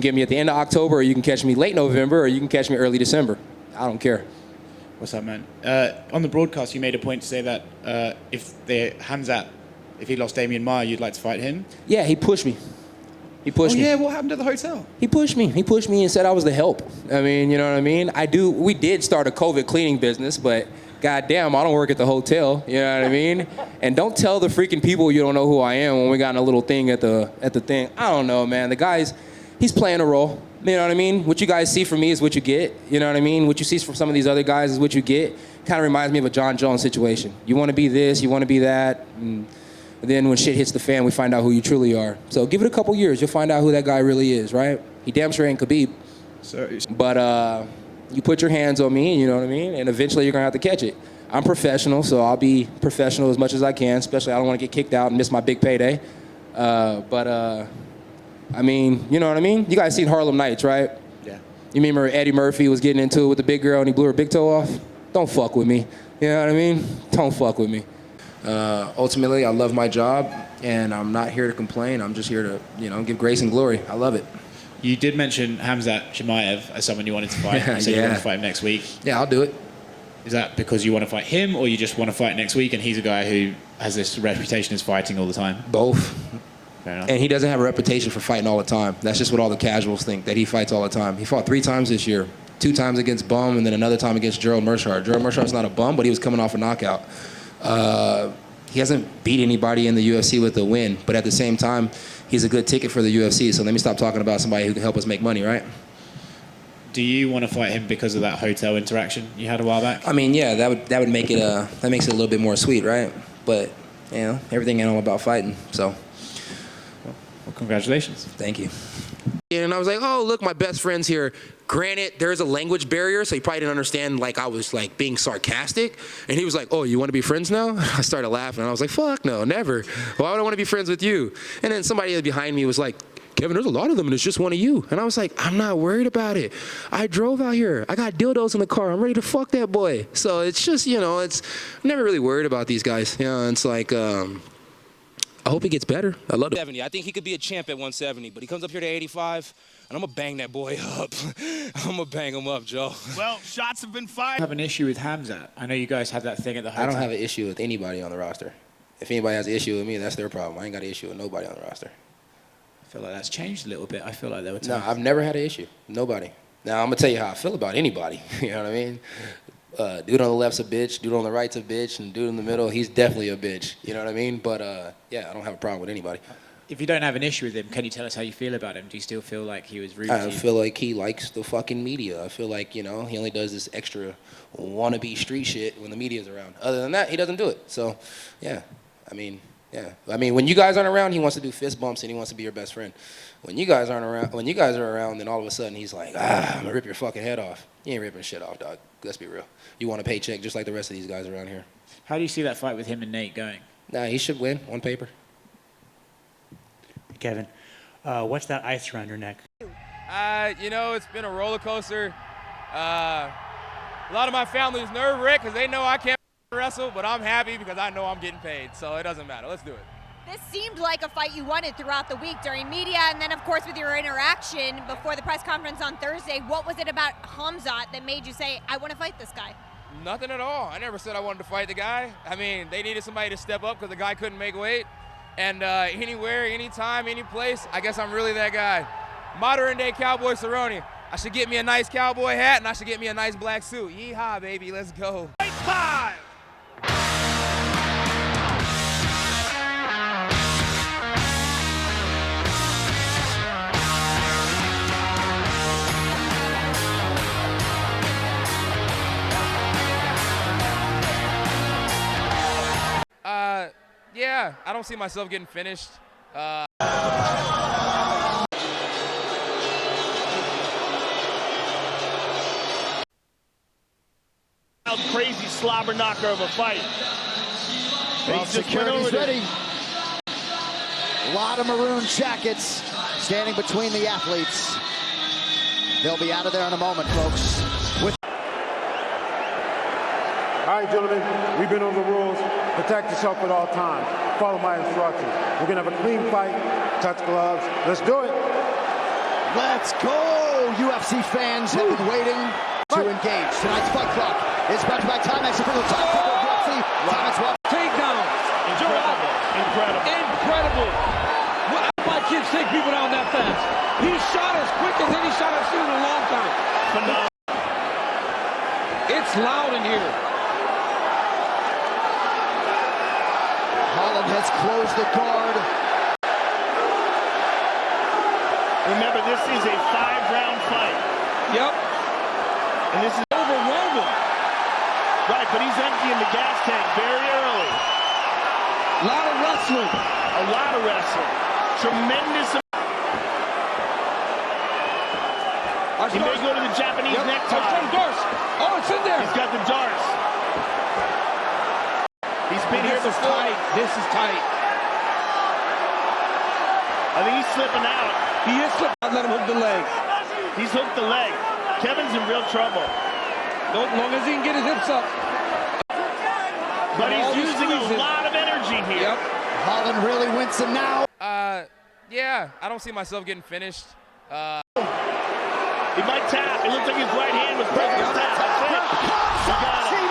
Get me at the end of October, or you can catch me late November, or you can catch me early December. I don't care. What's up, man? On the broadcast, you made a point to say that if he lost Damian Maia, you'd like to fight him. Yeah, he pushed me. He pushed me. Yeah, what happened at the hotel? He pushed me. He pushed me and said I was the help. I mean, you know what I mean? We did start a COVID cleaning business, but goddamn, I don't work at the hotel. You know what I mean? And don't tell the freaking people you don't know who I am when we got in a little thing at the thing. I don't know, man. The guy's, he's playing a role. You know what I mean? What you guys see from me is what you get. You know what I mean? What you see from some of these other guys is what you get. Kind of reminds me of a John Jones situation. You want to be this, you want to be that. And then when shit hits the fan, we find out who you truly are. So give it a couple years, you'll find out who that guy really is, right? He damn sure ain't Khabib. But you put your hands on me, you know what I mean? And eventually you're going to have to catch it. I'm professional, so I'll be professional as much as I can, especially I don't want to get kicked out and miss my big payday. I mean, you know what I mean? You guys seen Harlem Nights, right? Yeah. You remember Eddie Murphy was getting into it with the big girl and he blew her big toe off? Don't fuck with me. You know what I mean? Don't fuck with me. Ultimately, I love my job, and I'm not here to complain. I'm just here to, give grace and glory. I love it. You did mention Khamzat Chimaev as someone you wanted to fight. You said you want to fight him next week. Yeah, I'll do it. Is that because you want to fight him, or you just want to fight next week, and he's a guy who has this reputation as fighting all the time? Both. Fair enough. And he doesn't have a reputation for fighting all the time. That's just what all the casuals think, that he fights all the time. He fought 3 times this year. 2 times against Bum, and then another time against Gerald Meerschaert. Gerald Meerschaert's not a bum, but he was coming off a knockout. He hasn't beat anybody in the UFC with a win, but at the same time, he's a good ticket for the UFC. So let me stop talking about somebody who can help us make money, right? Do you want to fight him because of that hotel interaction you had a while back? I mean, yeah, that would make it that makes it a little bit more sweet, right? But everything ain't all about fighting. So, well, congratulations. Thank you. And I was like, oh, look, my best friend's here. Granted, there's a language barrier, so he probably didn't understand, I was, being sarcastic. And he was like, oh, you want to be friends now? I started laughing, and I was like, fuck no, never. Why would I want to be friends with you? And then somebody behind me was like, Kevin, there's a lot of them, and it's just one of you. And I was like, I'm not worried about it. I drove out here. I got dildos in the car. I'm ready to fuck that boy. So it's just, I'm never really worried about these guys. It's like, I hope he gets better. I love it. 70. I think he could be a champ at 170, but he comes up here to 85, and I'm going to bang that boy up. I'm going to bang him up, Joe. Well, shots have been fired. I have an issue with Khamzat. I know you guys had that thing at the hotel. I don't have an issue with anybody on the roster. If anybody has an issue with me, that's their problem. I ain't got an issue with nobody on the roster. I feel like that's changed a little bit. I feel like there were times. No, I've never had an issue. Nobody. Now, I'm going to tell you how I feel about anybody. You know what I mean? Dude on the left's a bitch, dude on the right's a bitch, and dude in the middle, he's definitely a bitch. You know what I mean? But, yeah, I don't have a problem with anybody. If you don't have an issue with him, can you tell us how you feel about him? Do you still feel like he was rude to you? I feel like he likes the fucking media. I feel like, he only does this extra wannabe street shit when the media's around. Other than that, he doesn't do it. So, yeah. I mean, when you guys aren't around, he wants to do fist bumps and he wants to be your best friend. When you guys are around, then all of a sudden he's like, I'm gonna rip your fucking head off. You ain't ripping shit off, dog. Let's be real. You want a paycheck just like the rest of these guys around here. How do you see that fight with him and Nate going? Nah, he should win on paper. Kevin, what's that ice around your neck? It's been a roller coaster. A lot of my family is nerve-wracked because they know I can't wrestle, but I'm happy because I know I'm getting paid, so it doesn't matter. Let's do it. This seemed like a fight you wanted throughout the week during media, and then, of course, with your interaction before the press conference on Thursday. What was it about Khamzat that made you say, I want to fight this guy? Nothing at all. I never said I wanted to fight the guy. I mean, they needed somebody to step up because the guy couldn't make weight. And anywhere, anytime, any place, I guess I'm really that guy. Modern-day Cowboy Cerrone. I should get me a nice cowboy hat, and I should get me a nice black suit. Yeehaw, baby. Let's go. Fight 5. Yeah, I don't see myself getting finished. Crazy slobber knocker of a fight. Well, security's ready. A lot of maroon jackets standing between the athletes. They'll be out of there in a moment, folks. All right, gentlemen, we've been on the rules. Protect yourself at all times. Follow my instructions. We're going to have a clean fight. Touch gloves. Let's do it. Let's go! UFC fans have been waiting to engage. Tonight's Fight Club is brought to you by Timex, official top people of UFC. Timex Takedown. Incredible. Incredible. Incredible. My kids take people down that fast. He shot as quick as any shot I've seen in a long time. Phenomenal. It's loud in here. Holland has closed the guard. Remember, this is a 5-round fight. Yep. And this is Overwhelming. right, but he's emptying the gas tank very early. A lot of wrestling. A lot of wrestling. Tremendous. He may go to the Japanese necktie. Darts. Oh, it's in there. He's got the darts. He's been here This is before. tight. This is tight. I think he's slipping out. He is slipping. I'll let him hook the leg. He's hooked the leg. Kevin's in real trouble. As long as he can get his hips up. But he's Always using a squeezing. lot of energy here. Yep. Holland really wincing now. Yeah, I don't see myself getting finished. He might tap. It looks like his right hand was present. Tap. That's it. He got him.